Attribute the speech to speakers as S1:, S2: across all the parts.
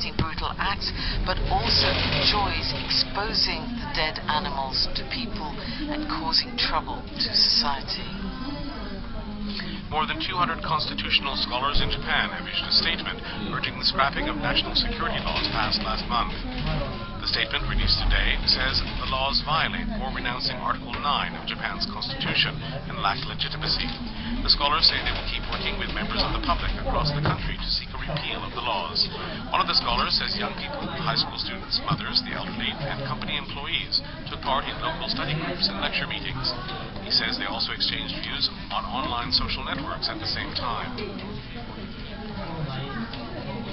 S1: committing brutal acts, but also enjoys exposing the dead animals to people and causing trouble to society.
S2: More than 200 constitutional scholars in Japan have issued a statement urging the scrapping of national security laws passed last month. The statement, released today, says the laws violate or renouncing Article 9 of Japan's constitution and lack legitimacy. The scholars say they will keep working with members of the public across the country to seek a repeal of the laws. One of the scholars says young people, high school students, mothers, the elderly, and company employees took part in local study groups and lecture meetings. He says they also exchanged views on online social networks at the same time.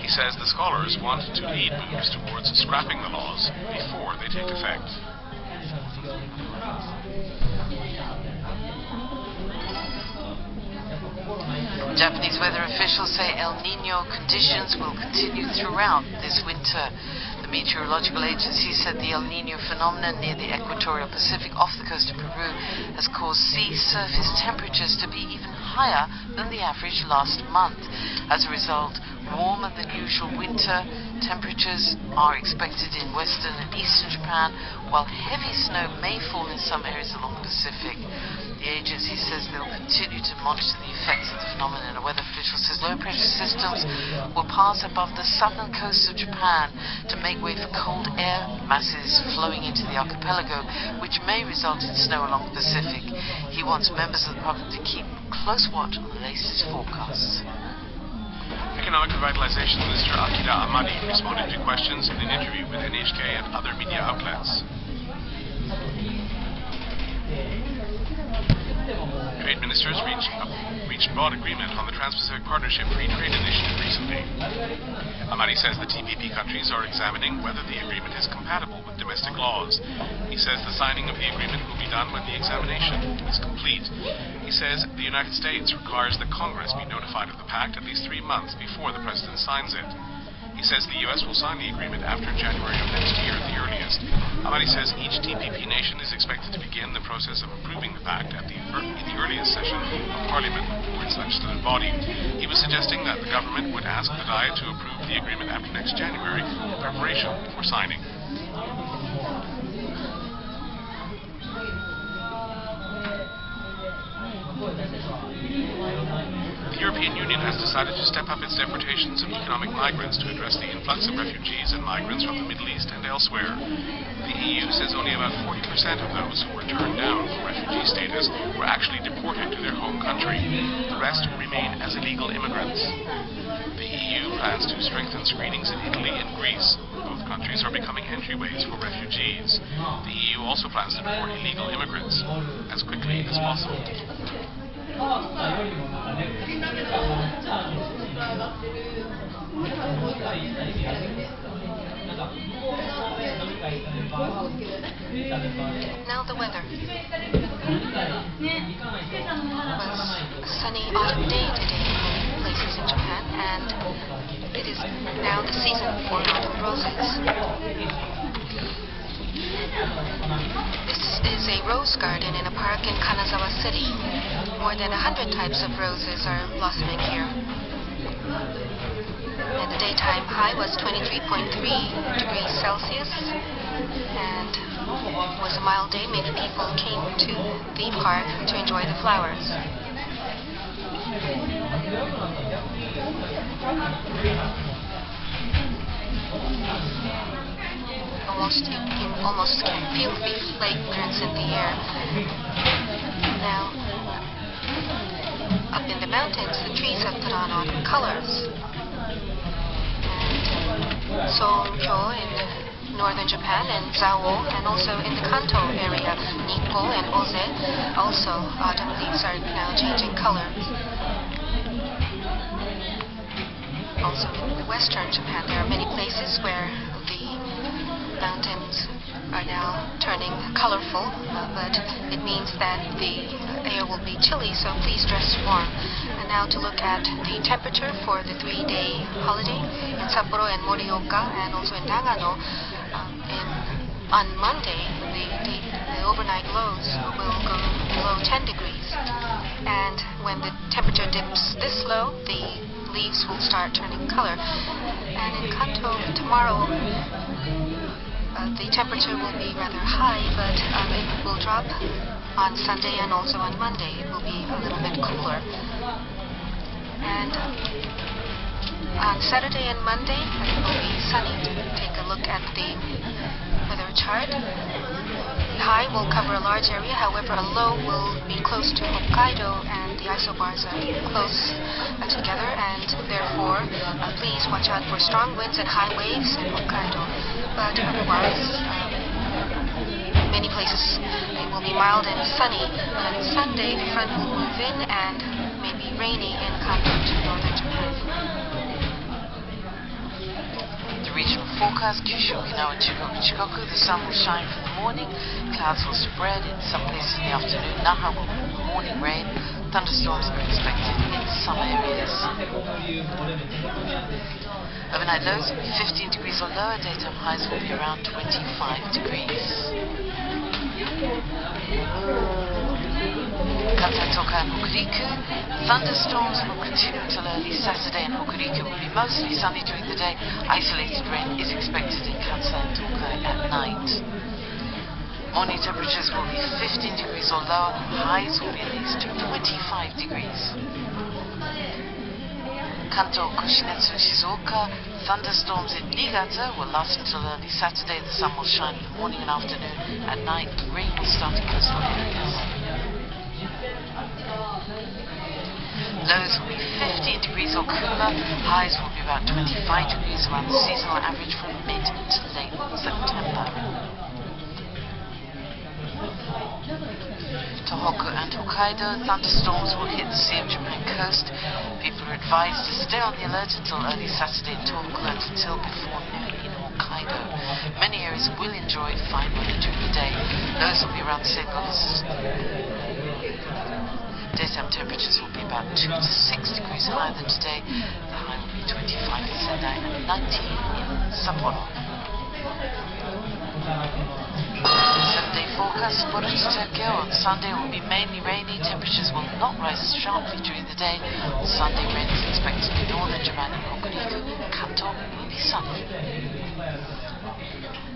S2: He says the scholars want to lead moves towards scrapping the laws before they take effect.
S1: Japanese weather officials say El Niño conditions will continue throughout this winter. The Meteorological Agency said the El Niño phenomenon near the equatorial Pacific off the coast of Peru has caused sea surface temperatures to be even higher than the average last month. As a result, warmer than usual winter temperatures are expected in western and eastern Japan, while heavy snow may fall in some areas along the Pacific. The agency says they will continue to monitor the effects of the phenomenon. A weather official says low-pressure systems will pass above the southern coast of Japan to make way for cold air masses flowing into the archipelago, which may result in snow along the Pacific. He wants members of the public to keep close watch on the latest forecasts.
S2: Economic Revitalization Minister Akira Amadi responded to questions in an interview with NHK and other media outlets. Trade ministers reached broad agreement on the Trans-Pacific Partnership Free Trade Initiative recently. Amadi says the TPP countries are examining whether the agreement is compatible with domestic laws. He says the signing of the agreement will be done when the examination is complete. He says the United States requires that Congress be notified of the pact at least 3 months before the President signs it. He says the U.S. will sign the agreement after January of next year at the earliest. Amadi says each TPP nation is expected to begin the process of approving the pact in the earliest session of Parliament or its legislative body. He was suggesting that the government would ask the Diet to approve the agreement after next January in preparation for signing. The European Union has decided to step up its deportations of economic migrants to address the influx of refugees and migrants from the Middle East and elsewhere. The EU says only about 40% of those who were turned down for refugee status were actually deported to their home country. The rest remain as illegal immigrants. The EU plans to strengthen screenings in Italy and Greece. Both countries are becoming entryways for refugees. The EU also plans to deport illegal immigrants as quickly as possible.
S3: Now the weather. It was a sunny autumn day today in places in Japan, and it is now the season for autumn roses. This is a rose garden in a park in Kanazawa City. More than 100 types of roses are blossoming here. And the daytime high was 23.3 degrees Celsius, and it was a mild day. Many people came to the park to enjoy the flowers. You almost can feel the fragrance in the air. Now, up in the mountains, the trees have put on autumn colors. And Sonkyo in northern Japan, and Zawo, and also in the Kanto area, Nikko and Oze, also autumn leaves are now changing color. Also in western Japan, there are many places where the mountains are now turning colorful, but it means that the air will be chilly, so please dress warm. And now to look at the temperature for the 3-day holiday in Sapporo and Morioka, and also in Nagano. On Monday, the overnight lows will go below 10 degrees, and when the temperature dips this low, the leaves will start turning color. And in Kanto So tomorrow, the temperature will be rather high, but it will drop on Sunday and also on Monday. It will be a little bit cooler. And on Saturday and Monday, it will be sunny. Take a look at the weather chart. The high will cover a large area, however, a low will be close to Hokkaido, and the isobars are close together, and therefore, please watch out for strong winds and high waves in Hokkaido. But otherwise, many places it will be mild and sunny. But on Sunday, the front will move in and may be rainy in Kanto to northern Japan.
S1: The regional forecast: Kyushu, Okinawa, Shikoku. The sun will shine from the morning. Clouds will spread in some places in the afternoon. Naha will be morning rain. Thunderstorms are expected in some areas. Overnight lows will be 15 degrees or lower. Daytime highs will be around 25 degrees. Kansai, Tokai and Hokuriku. Thunderstorms will continue until early Saturday, and Hokuriku will be mostly sunny during the day. Isolated rain is expected in Kansai and Tokai at night. Morning temperatures will be 15 degrees or lower. Highs will be at least 25 degrees. Kanto, Kushinetsu and Shizuoka. Thunderstorms in Niigata will last until early Saturday. The sun will shine in the morning and afternoon. At night, rain will start in coastal areas. Lows will be 15 degrees or cooler. Highs will be about 25 degrees, around the seasonal average from mid to late September. Tohoku and Hokkaido. Thunderstorms will hit the Sea of Japan coast. People are advised to stay on the alert until early Saturday in Tohoku and until before noon in Hokkaido. Many areas will enjoy fine weather during the day. Lows will be around the same level as daytime temperatures will be about 2 to 6 degrees higher than today. The high will be 25 in Sendai and 19 in Sapporo. 7-day forecast: Sapporo to Tokyo. On Sunday it will be mainly rainy. Temperatures will not rise sharply during the day. On Sunday, rain is expected in northern Japan and Hokuriku. Kanto will be sunny.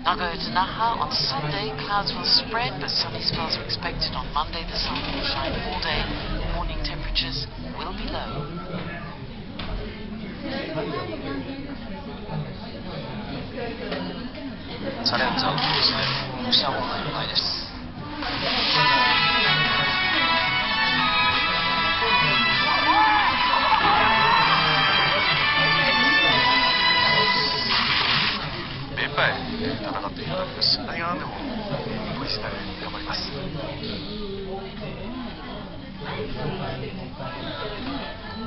S1: Nagoya to Naha. On Sunday, clouds will spread, but sunny spells are expected. On Monday, the sun will shine all day. Morning temperatures will be low.
S4: チャレンジャーを通して武者王の4回です。目いっぱい戦っていただきます。何が何でもポリスなりに頑張ります。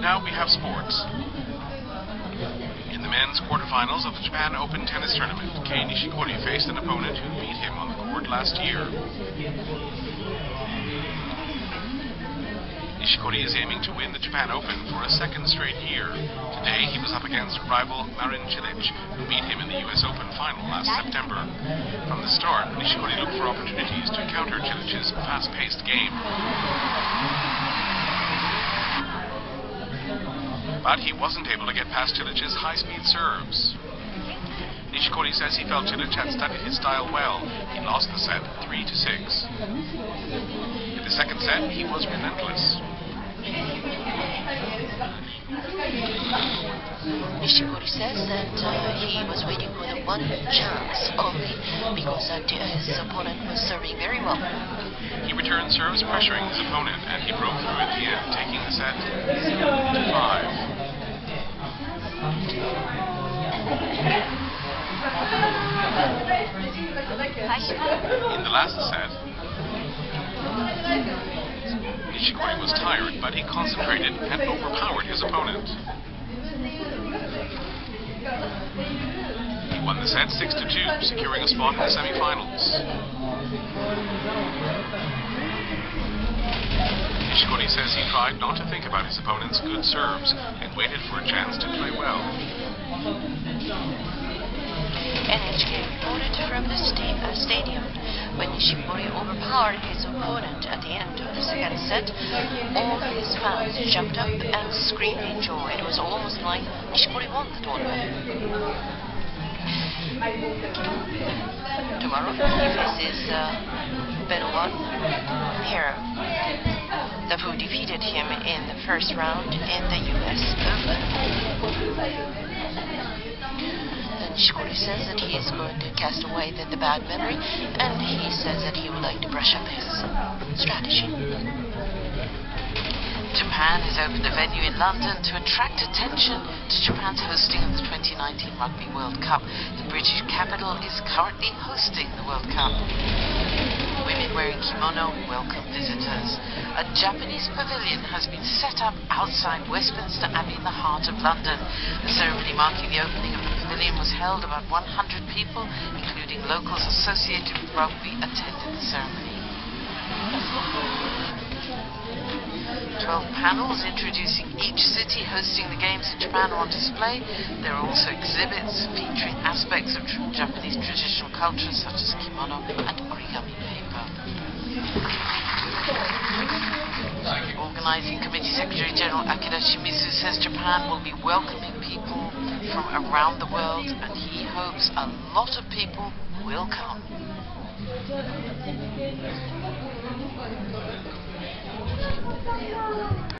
S2: Now we have sports. In the men's quarterfinals of the Japan Open tennis tournament, Kei Nishikori faced an opponent who beat him on the court last year. Nishikori is aiming to win the Japan Open for a second straight year. Today he was up against rival Marin Cilic, who beat him in the US Open final last September. From the start, Nishikori looked for opportunities to counter Cilic's fast-paced game. But he wasn't able to get past Cilic's high-speed serves. Nishikori says he felt Cilic had studied his style well. He lost the set 3-6. In the second set, he was relentless.
S5: Nishikori says that he was waiting for the one chance only because his opponent was serving very well.
S2: He returned serves pressuring his opponent, and he broke through at the end, taking the set 7-5. In the last set, Nishikori was tired, but he concentrated and overpowered his opponent. He won the set 6-2, securing a spot in the semi-finals. Nishikori says he tried not to think about his opponent's good serves and waited for a chance to play well.
S5: NHK reported from the stadium. When Nishikori overpowered his opponent at the end of the second set, all his fans jumped up and screamed in joy. It was almost like Nishikori won the tournament. Tomorrow he faces Benoit Paire, who defeated him in the first round in the US Open. Nishikori says that he is going to cast away the bad memory, and he says that he would like to brush up his strategy.
S1: Japan has opened a venue in London to attract attention to Japan's hosting of the 2019 Rugby World Cup. The British capital is currently hosting the World Cup. Women wearing kimono welcome visitors. A Japanese pavilion has been set up outside Westminster Abbey in the heart of London. The ceremony marking the opening of the pavilion was held. About 100 people, including locals associated with rugby, attended the ceremony. 12 panels introducing each city hosting the games in Japan are on display. There are also exhibits featuring aspects of Japanese traditional culture such as kimono and origami paper. Organizing Committee Secretary General Akira Shimizu says Japan will be welcoming people from around the world, and he hopes a lot of people will come.